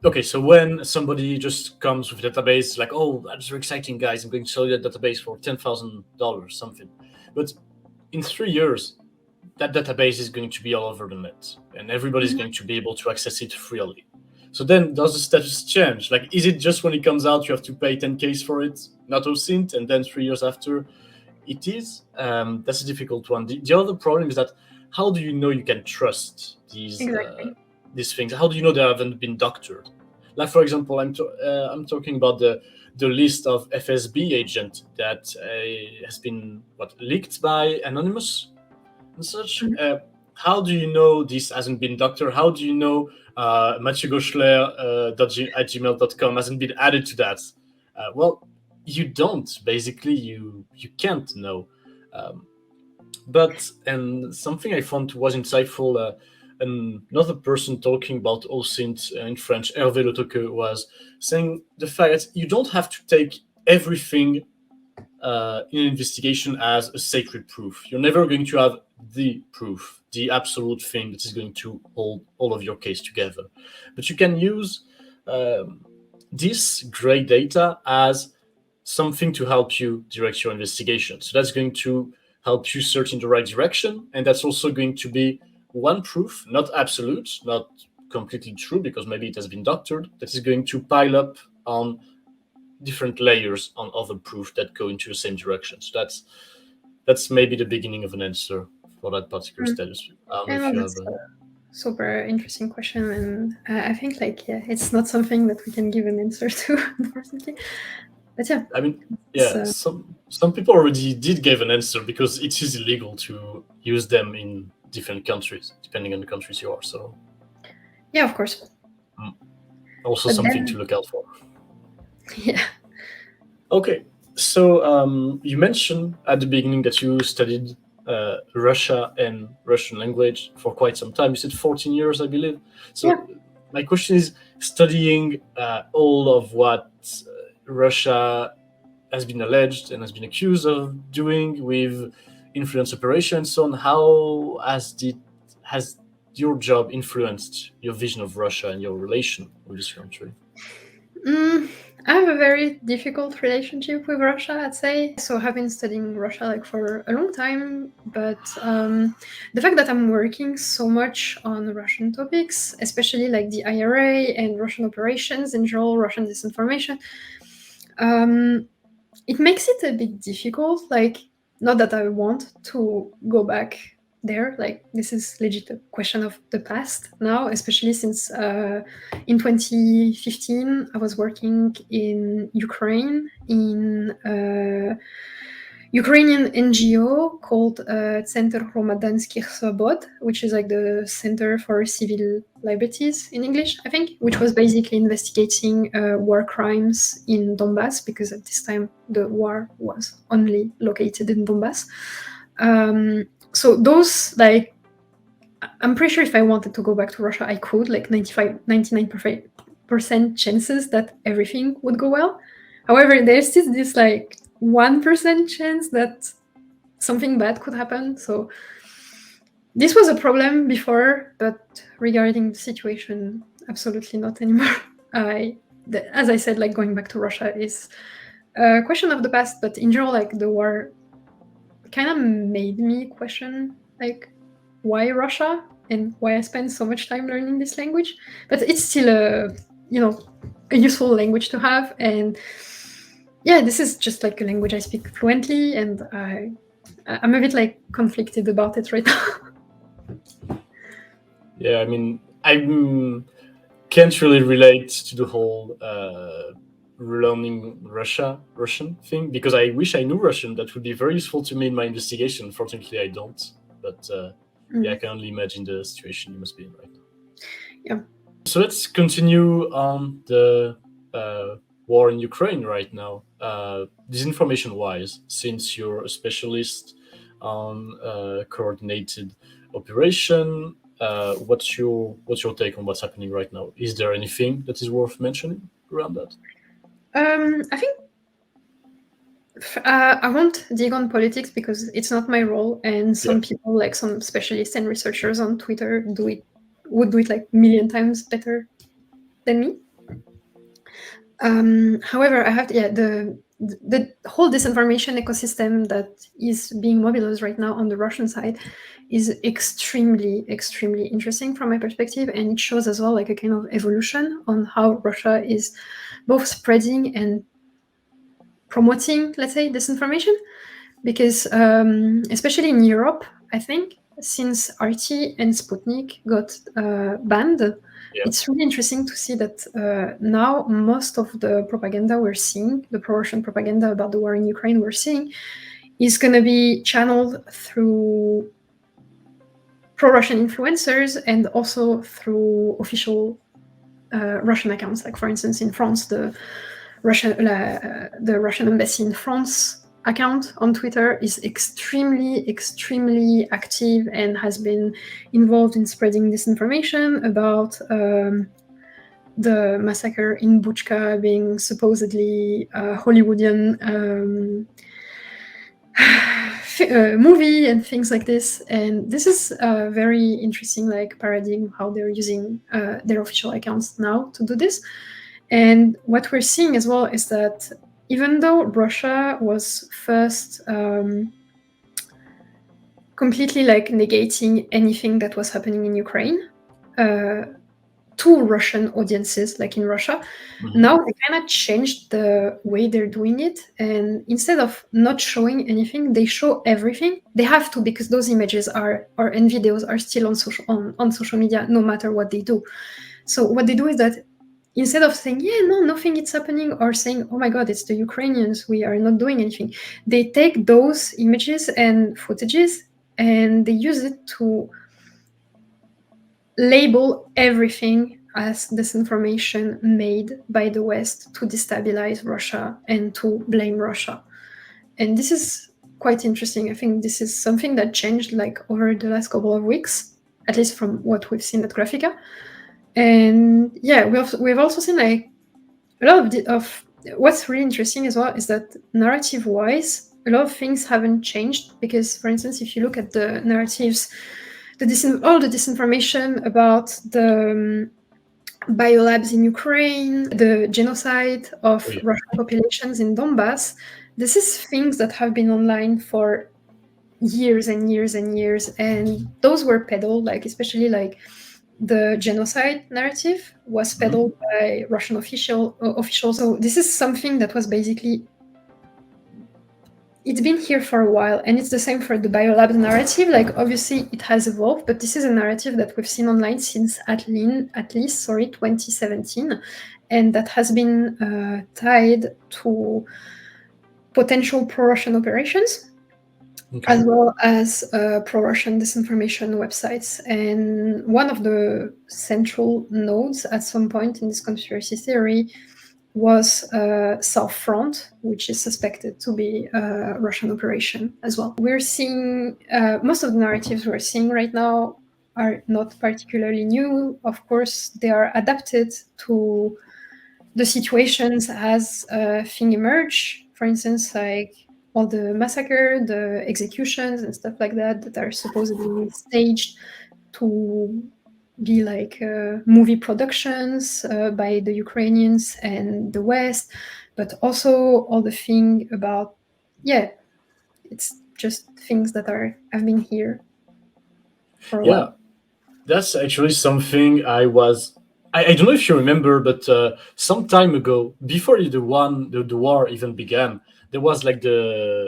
[SPEAKER 1] okay, so when somebody just comes with a database, like, oh, that's very exciting, guys, I'm going to sell you that database for $10,000, something. But in 3 years, that database is going to be all over the net, and everybody's going to be able to access it freely. So then, does the status change? Like, is it just when it comes out, you have to pay 10Ks for it, not OSINT, and then 3 years after, it is? That's a difficult one. The other problem is that how do you know you can trust these things? How do you know they haven't been doctored? Like, for example, I'm talking about the list of FSB agent that has been leaked by Anonymous and such. How do you know this hasn't been doctored? How do you know mathieugoschler@gmail.com hasn't been added to that? Well, you don't. Basically, you can't know. And something I found was insightful, another person talking about OSINT in French, Hervé Le Toqueux, was saying the fact that you don't have to take everything in an investigation as a sacred proof. You're never going to have the proof, the absolute thing that is going to hold all of your case together. But you can use this gray data as something to help you direct your investigation. So that's going to help you search in the right direction. And that's also going to be one proof, not absolute, not completely true, because maybe it has been doctored, that is going to pile up on different layers on other proof that go into the same direction. So that's maybe the beginning of an answer for that particular status.
[SPEAKER 2] That's a super interesting question, and I think it's not something that we can give an answer to, unfortunately. But yeah,
[SPEAKER 1] I mean, some people already did give an answer because it is illegal to use them in different countries, depending on the countries you are. So
[SPEAKER 2] yeah, of course.
[SPEAKER 1] Also but something to look out for.
[SPEAKER 2] Yeah.
[SPEAKER 1] Okay, so you mentioned at the beginning that you studied Russia and Russian language for quite some time. You said 14 years, I believe. So my question is, studying all of what Russia has been alleged and has been accused of doing with influence operations and so on, how has your job influenced your vision of Russia and your relation with this country?
[SPEAKER 2] I have a very difficult relationship with Russia, I'd say. So I've been studying Russia for a long time, but the fact that I'm working so much on Russian topics, especially the IRA and Russian operations in general, Russian disinformation, it makes it a bit difficult. Not that I want to go back there. This is legit a question of the past now, especially since in 2015 I was working in Ukraine in a Ukrainian NGO called Center Hromadanskih Svobod, which is the Center for Civil Liberties in English, I think, which was basically investigating war crimes in Donbass, because at this time the war was only located in Donbass. So those, I'm pretty sure if I wanted to go back to Russia, I could, 99% chances that everything would go well. However, there's still this 1% chance that something bad could happen. So this was a problem before, but regarding the situation, absolutely not anymore. I as I said, like going back to Russia is a question of the past, but in general, like the war kind of made me question like why Russia and why I spend so much time learning this language. But it's still a useful language to have, and yeah, this is just like a language I speak fluently, and I'm a bit like conflicted about it right now.
[SPEAKER 1] Yeah, I mean, I can't really relate to the whole learning Russian thing, because I wish I knew Russian. That would be very useful to me in my investigation. Fortunately, I don't. But yeah, I can only imagine the situation you must be in right now.
[SPEAKER 2] Yeah.
[SPEAKER 1] So let's continue on the war in Ukraine right now. Disinformation-wise, since you're a specialist on coordinated operation, what's your take on what's happening right now? Is there anything that is worth mentioning around that?
[SPEAKER 2] I think I won't dig on politics because it's not my role, and some people, like some specialists and researchers on Twitter, would do it like a million times better than me. However, I have the whole disinformation ecosystem that is being mobilized right now on the Russian side is extremely interesting from my perspective, and it shows as well like a kind of evolution on how Russia is both spreading and promoting, let's say, disinformation. Because especially in Europe, I think since RT and Sputnik got banned, it's really interesting to see that now most of the propaganda we're seeing, the pro-Russian propaganda about the war in Ukraine we're seeing, is going to be channeled through pro-Russian influencers and also through official Russian accounts. Like, for instance, in France, the Russian embassy in France account on Twitter is extremely active and has been involved in spreading disinformation about the massacre in Buchka being supposedly a Hollywoodian movie and things like this. And this is a very interesting like paradigm how they're using their official accounts now to do this. And what we're seeing as well is that even though Russia was first completely like negating anything that was happening in Ukraine to Russian audiences, like in Russia, now they kind of changed the way they're doing it. And instead of not showing anything, they show everything. They have to, because those images and videos are still on social media, no matter what they do. So what they do is that instead of saying, yeah, no, nothing is happening, or saying, oh my God, it's the Ukrainians, we are not doing anything, they take those images and footages and they use it to label everything as disinformation made by the West to destabilize Russia and to blame Russia. And this is quite interesting. I think this is something that changed like over the last couple of weeks, at least from what we've seen at Graphika. And yeah, we've also seen like a lot of what's really interesting as well is that narrative-wise, a lot of things haven't changed. Because, for instance, if you look at the narratives, all the disinformation about the biolabs in Ukraine, the genocide of Russian populations in Donbass, this is things that have been online for years and years and years, and those were peddled, like especially like the genocide narrative was peddled by Russian officials. So this is something that was basically, it's been here for a while, and it's the same for the biolab narrative. Like, obviously it has evolved, but this is a narrative that we've seen online since at least 2017, and that has been tied to potential pro-Russian operations, as well as pro-Russian disinformation websites. And one of the central nodes at some point in this conspiracy theory was South Front, which is suspected to be a Russian operation as well. We're seeing most of the narratives we're seeing right now are not particularly new. Of course, they are adapted to the situations as things emerge. For instance, like all the massacre, the executions and stuff like that are supposedly staged to be like movie productions by the Ukrainians and the West, but also all the thing about, it's just things that have been here for a
[SPEAKER 1] Yeah,
[SPEAKER 2] while.
[SPEAKER 1] that's actually something I don't know if you remember, but some time ago, before the war even began, there was like the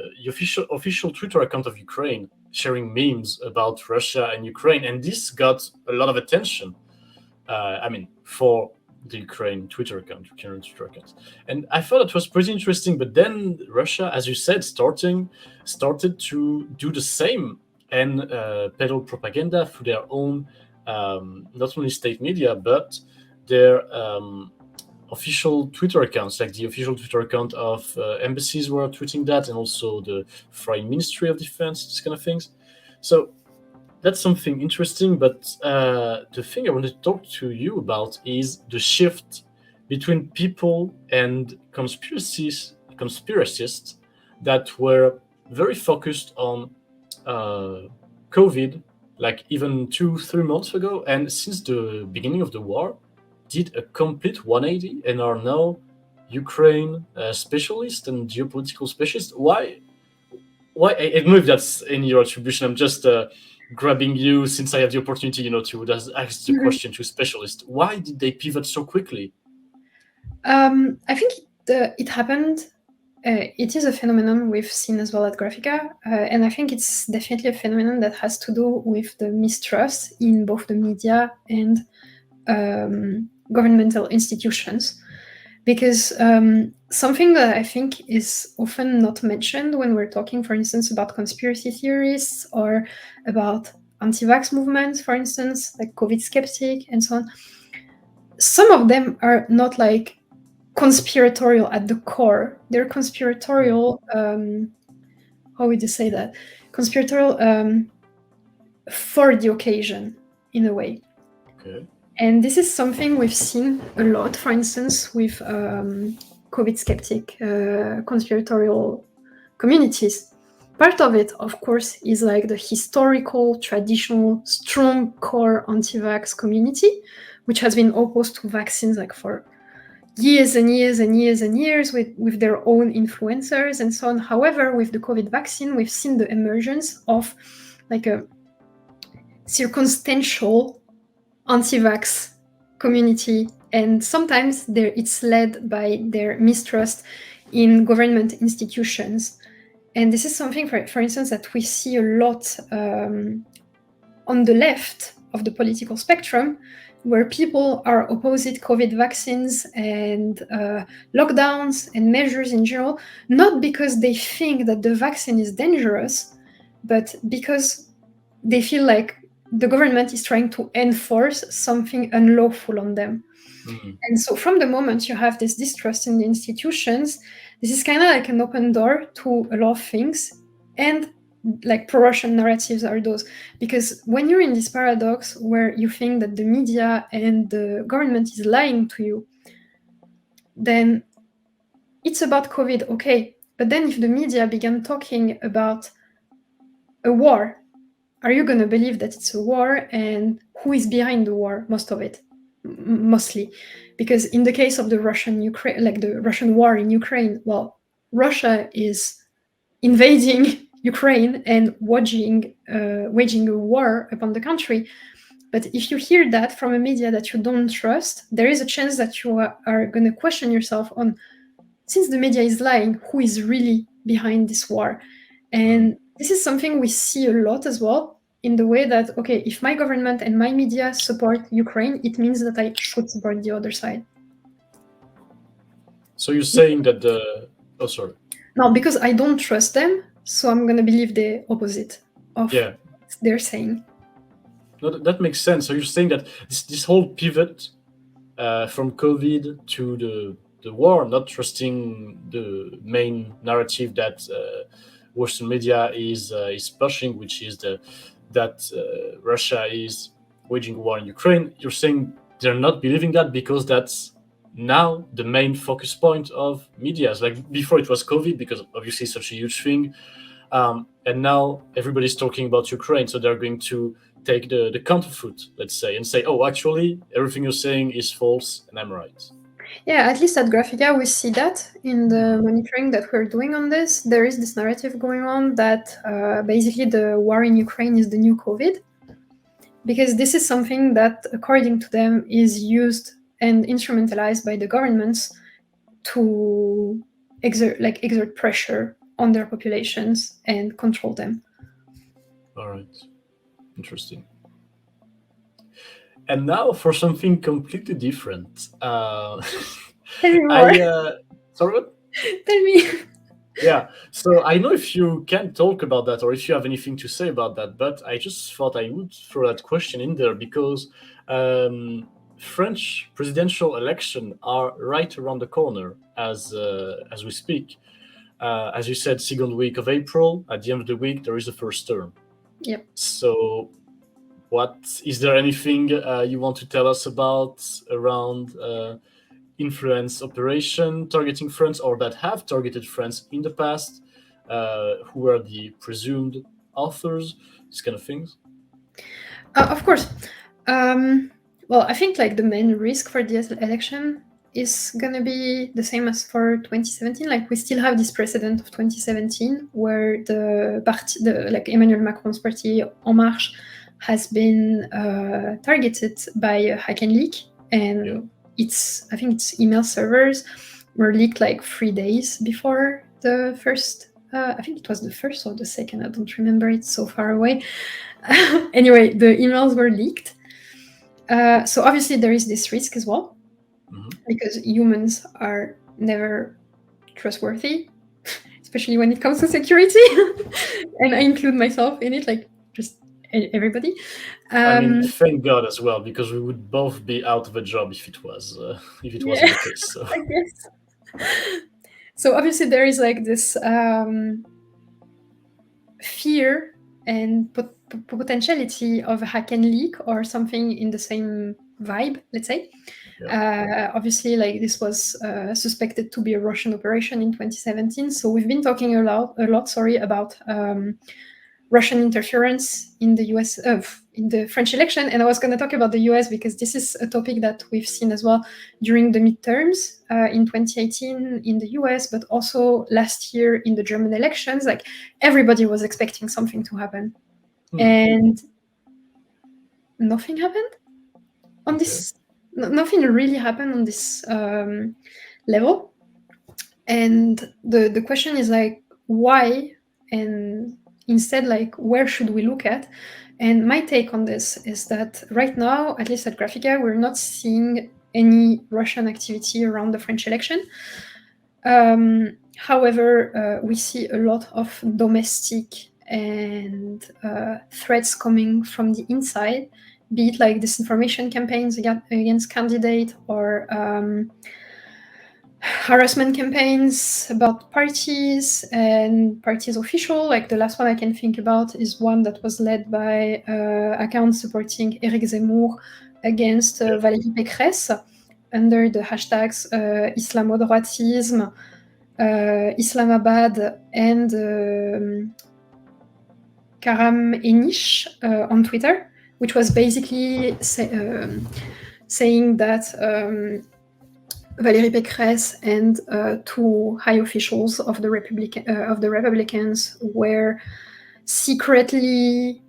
[SPEAKER 1] official Twitter account of Ukraine sharing memes about Russia and Ukraine, and this got a lot of attention. I mean, for the Ukraine Twitter account, Ukrainian Twitter account, and I thought it was pretty interesting. But then Russia, as you said, started to do the same and peddle propaganda through their own, not only state media but their official Twitter accounts, like the official Twitter account of embassies were tweeting that, and also the Foreign Ministry of Defense, these kind of things. So that's something interesting. But the thing I want to talk to you about is the shift between people and conspiracists that were very focused on COVID, like even 2-3 months ago, and since the beginning of the war, did a complete 180 and are now Ukraine specialists and geopolitical specialists. Why? Why? I don't know if that's in your attribution. I'm just grabbing you since I have the opportunity, to just ask the question to specialists. Why did they pivot so quickly?
[SPEAKER 2] I think it happened. It is a phenomenon we've seen as well at Graphika, and I think it's definitely a phenomenon that has to do with the mistrust in both the media and governmental institutions. Because something that I think is often not mentioned when we're talking, for instance, about conspiracy theorists or about anti-vax movements, for instance, like COVID skeptic and so on, some of them are not like conspiratorial at the core. They're conspiratorial, how would you say that? Conspiratorial for the occasion, in a way.
[SPEAKER 1] Okay.
[SPEAKER 2] And this is something we've seen a lot, for instance, with COVID skeptic conspiratorial communities. Part of it, of course, is like the historical, traditional, strong core anti-vax community, which has been opposed to vaccines like for years and years and years and years with their own influencers and so on. However, with the COVID vaccine, we've seen the emergence of like a circumstantial anti-vax community, and sometimes it's led by their mistrust in government institutions. And this is something, for instance, that we see a lot on the left of the political spectrum, where people are opposite COVID vaccines and lockdowns and measures in general, not because they think that the vaccine is dangerous, but because they feel like the government is trying to enforce something unlawful on them.
[SPEAKER 1] Mm-hmm.
[SPEAKER 2] And so from the moment you have this distrust in the institutions, this is kind of like an open door to a lot of things. And like pro-Russian narratives are those. Because when you're in this paradox where you think that the media and the government is lying to you, then it's about COVID, okay. But then if the media began talking about a war, are you going to believe that it's a war, and who is behind the war? Most of it, mostly, because in the case of the Russian-Ukraine, like the Russian war in Ukraine, well, Russia is invading Ukraine and waging a war upon the country. But if you hear that from a media that you don't trust, there is a chance that you are going to question yourself on, since the media is lying, who is really behind this war? And this is something we see a lot as well, in the way that, okay, if my government and my media support Ukraine, it means that I should support the other side.
[SPEAKER 1] So you're saying that the... Oh, sorry.
[SPEAKER 2] No, because I don't trust them, so I'm going to believe the opposite of what they're saying.
[SPEAKER 1] No, that makes sense. So you're saying that this whole pivot from COVID to the war, not trusting the main narrative that Western media is pushing, which is that Russia is waging war in Ukraine. You're saying they're not believing that because that's now the main focus point of media. Like before it was COVID, because obviously it's such a huge thing, and now everybody's talking about Ukraine, so they're going to take the counterfoot, let's say, and say, oh, actually, everything you're saying is false, and I'm right.
[SPEAKER 2] Yeah, at least at Graphika, we see that in the monitoring that we're doing on this. There is this narrative going on that basically the war in Ukraine is the new COVID, because this is something that, according to them, is used and instrumentalized by the governments to exert pressure on their populations and control them.
[SPEAKER 1] All right. Interesting. And now for something completely different.
[SPEAKER 2] Tell me more.
[SPEAKER 1] Sorry, what?
[SPEAKER 2] Tell me.
[SPEAKER 1] Yeah, so I know if you can talk about that or if you have anything to say about that, but I just thought I would throw that question in there because French presidential election are right around the corner as we speak. As you said, second week of April. At the end of the week, there is the first term.
[SPEAKER 2] Yep.
[SPEAKER 1] So, what is there anything you want to tell us about around influence operation targeting France or that have targeted France in the past? Who are the presumed authors? These kind of things.
[SPEAKER 2] Of course. Well, I think like the main risk for this election is gonna be the same as for 2017. Like we still have this precedent of 2017 where like Emmanuel Macron's party En Marche has been targeted by a hack and leak, and I think its email servers were leaked like 3 days before the first. I think it was the first or the second. I don't remember. It's so far away. Anyway, the emails were leaked. So obviously there is this risk as well, because humans are never trustworthy, especially when it comes to security. And I include myself in it, like just everybody.
[SPEAKER 1] I mean, thank God as well, because we would both be out of a job if it was the case. So.
[SPEAKER 2] I guess. So obviously there is like this fear and potentiality of a hack and leak or something in the same vibe, let's say. Obviously, like this was suspected to be a Russian operation in 2017. So we've been talking a lot, about Russian interference in the US, in the French election. And I was going to talk about the US because this is a topic that we've seen as well during the midterms in 2018 in the US, but also last year in the German elections. Like everybody was expecting something to happen. And nothing happened on this. Nothing really happened on this level. And the question is like, why? And instead, like, where should we look at? And my take on this is that right now, at least at Graphika, we're not seeing any Russian activity around the French election. However, we see a lot of domestic and threats coming from the inside, be it like disinformation campaigns against candidates or harassment campaigns about parties and parties official. Like the last one I can think about is one that was led by accounts supporting Éric Zemmour against Valérie Pécresse under the hashtags Islamodroitisme, Islamabad, and Karam Enish on Twitter, which was basically saying that Valérie Pécresse and two high officials of the Republicans were secretly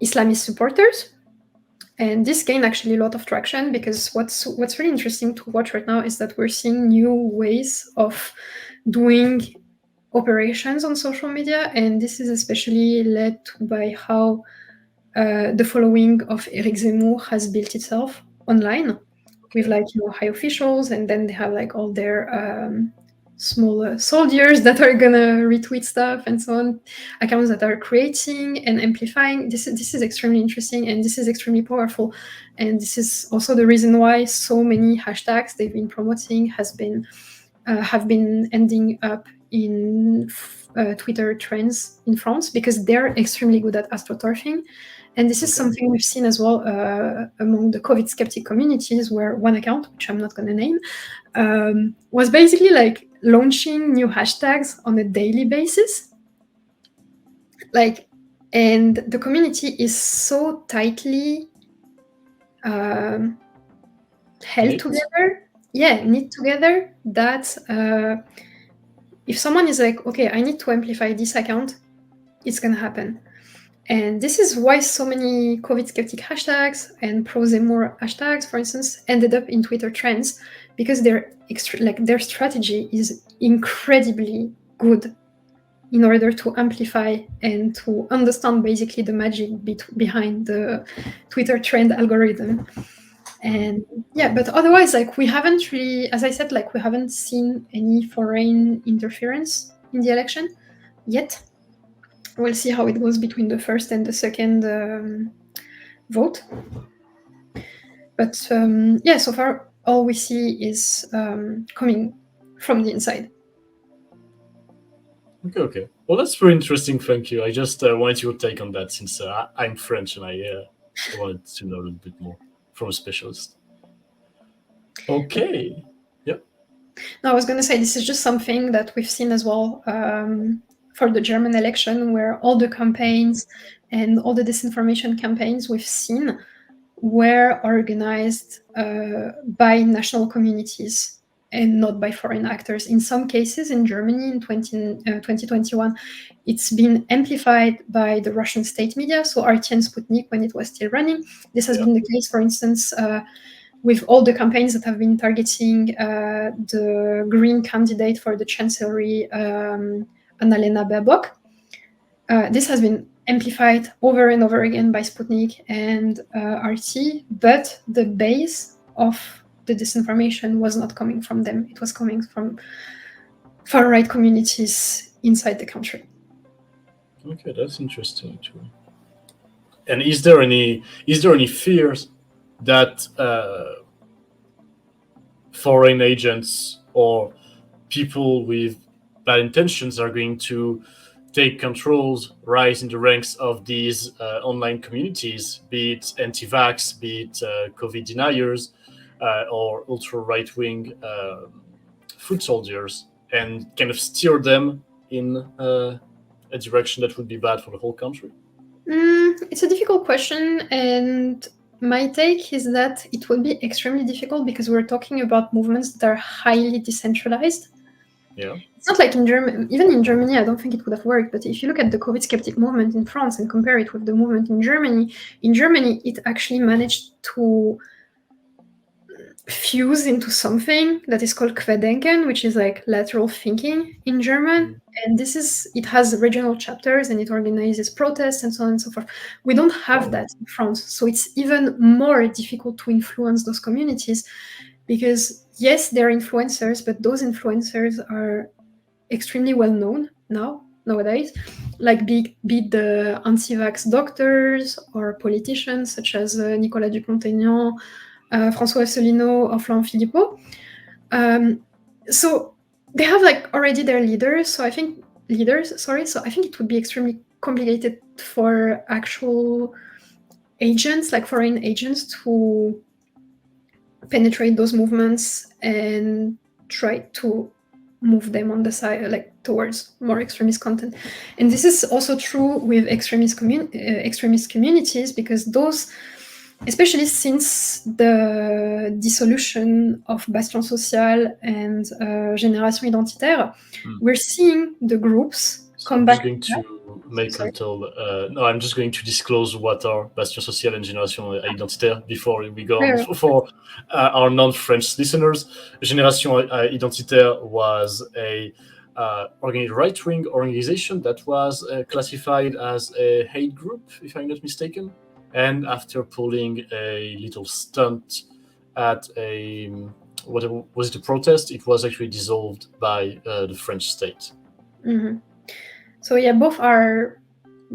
[SPEAKER 2] Islamist supporters. And this gained actually a lot of traction because what's really interesting to watch right now is that we're seeing new ways of doing operations on social media, and this is especially led by how the following of Éric Zemmour has built itself online. With like high officials, and then they have like all their small soldiers that are gonna retweet stuff and so on, accounts that are creating and amplifying. This is extremely interesting, and this is extremely powerful, and this is also the reason why so many hashtags they've been promoting have been ending up in Twitter trends in France, because they're extremely good at astroturfing. And this is something we've seen as well among the COVID skeptic communities, where one account, which I'm not going to name, was basically like launching new hashtags on a daily basis. Like And the community is so tightly held together, knit together, that if someone is like, okay, I need to amplify this account, it's gonna happen. And this is why so many COVID skeptic hashtags and pro-Zemmour hashtags, for instance, ended up in Twitter trends, because their strategy is incredibly good in order to amplify and to understand basically the magic behind the Twitter trend algorithm. And but otherwise, like, we haven't really, as I said, like, we haven't seen any foreign interference in the election yet. We'll see how it goes between the first and the second vote. But so far, all we see is coming from the inside.
[SPEAKER 1] Okay. Well, that's very interesting. Thank you. I just wanted your take on that, since I'm French and I wanted to know a little bit more from a specialist. Okay. Yep.
[SPEAKER 2] No, I was going to say, this is just something that we've seen as well for the German election, where all the campaigns and all the disinformation campaigns we've seen were organized by national communities and not by foreign actors. In some cases, in Germany in 2021, it's been amplified by the Russian state media, so RT and Sputnik, when it was still running. This has been the case, for instance, with all the campaigns that have been targeting the Green candidate for the Chancellery, Annalena Baerbock. This has been amplified over and over again by Sputnik and RT, but the base of the disinformation was not coming from them. It was coming from far-right communities inside the country.
[SPEAKER 1] Okay, that's interesting too. And is there any fears that foreign agents or people with bad intentions are going to take controls, rise in the ranks of these online communities, be it anti-vax, be it COVID deniers, or ultra-right-wing foot soldiers, and kind of steer them in a direction that would be bad for the whole country?
[SPEAKER 2] It's a difficult question, and my take is that it will be extremely difficult, because we're talking about movements that are highly decentralized.
[SPEAKER 1] Yeah.
[SPEAKER 2] It's not like in Germany. Even in Germany, I don't think it would have worked. But if you look at the COVID skeptic movement in France and compare it with the movement in Germany, it actually managed to fuse into something that is called Querdenken, which is like lateral thinking in German. And it has regional chapters, and it organizes protests and so on and so forth. We don't have that in France. So it's even more difficult to influence those communities, because yes, they're influencers, but those influencers are extremely well known nowadays, like be the anti-vax doctors or politicians such as Nicolas Dupont-Aignan, François Asselineau, or Florent Philippot. So they have like already their leaders. So I think it would be extremely complicated for actual agents, like foreign agents, to penetrate those movements and try to move them on the side, like towards more extremist content. And this is also true with extremist communities, because those, especially since the dissolution of Bastion Social and Génération Identitaire, we're seeing the groups come back.
[SPEAKER 1] I'm just going to disclose what are Bastion Social and Génération Identitaire before we go on. For our non-French listeners, Génération Identitaire was a right-wing organization that was classified as a hate group, if I'm not mistaken. And after pulling a little stunt at a protest, it was actually dissolved by the French state.
[SPEAKER 2] Mm-hmm. So yeah, both are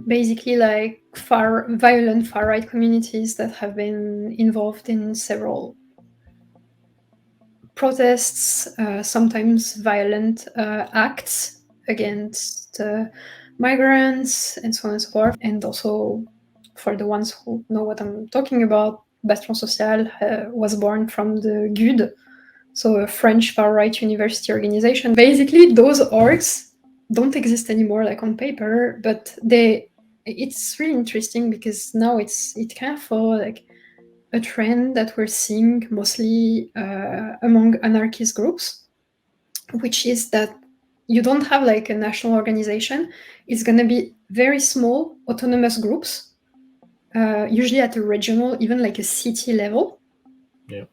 [SPEAKER 2] basically like violent far-right communities that have been involved in several protests, sometimes violent acts against migrants and so on and so forth. And also, for the ones who know what I'm talking about, Bastion Social was born from the GUD, so a French far-right university organization. Basically, those orgs don't exist anymore, like on paper, but they it's really interesting because now it kind of follows like a trend that we're seeing mostly among anarchist groups, which is that you don't have like a national organization. It's going to be very small autonomous groups, usually at a regional, even like a city level.
[SPEAKER 1] Yeah.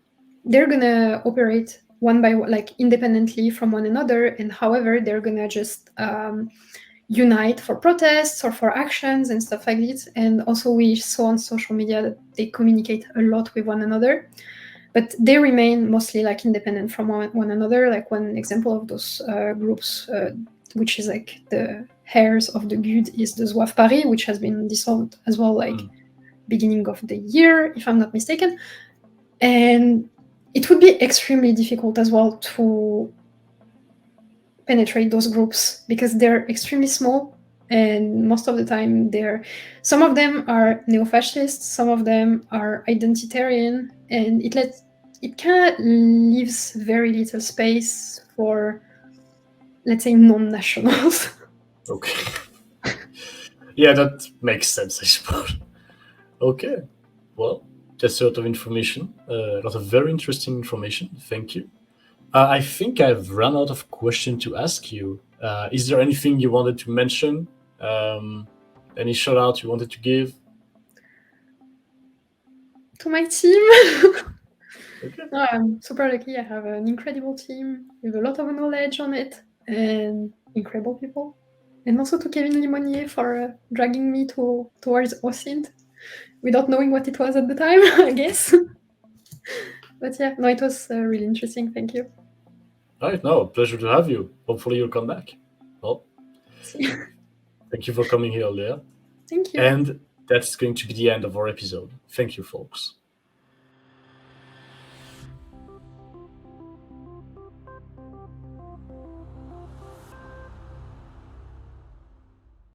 [SPEAKER 2] They're going to operate one by one, like independently from one another. And however, they're going to just unite for protests or for actions and stuff like this. And also we saw on social media that they communicate a lot with one another, but they remain mostly like independent from one another. Like one example of those groups, which is like the heirs of the good, is the Zouave Paris, which has been dissolved as well, like beginning of the year, if I'm not mistaken. And it would be extremely difficult as well to penetrate those groups because they're extremely small, and most of the time some of them are neo-fascist, some of them are identitarian, and it kind of leaves very little space for, let's say, non-nationals.
[SPEAKER 1] Okay. Yeah, that makes sense, I suppose. Okay. Well, that's a lot of information, a lot of very interesting information. Thank you. I think I've run out of questions to ask you. Is there anything you wanted to mention? Any shout out you wanted to give?
[SPEAKER 2] To my team.
[SPEAKER 1] Okay.
[SPEAKER 2] No, I'm super lucky. I have an incredible team with a lot of knowledge on it and incredible people. And also to Kevin Limonier for dragging me towards OSINT without knowing what it was at the time, I guess. But yeah, no, it was really interesting. Thank you.
[SPEAKER 1] All right, no, pleasure to have you. Hopefully you'll come back. Well,
[SPEAKER 2] See.
[SPEAKER 1] thank you for coming here, Leah.
[SPEAKER 2] Thank you.
[SPEAKER 1] And that's going to be the end of our episode. Thank you, folks.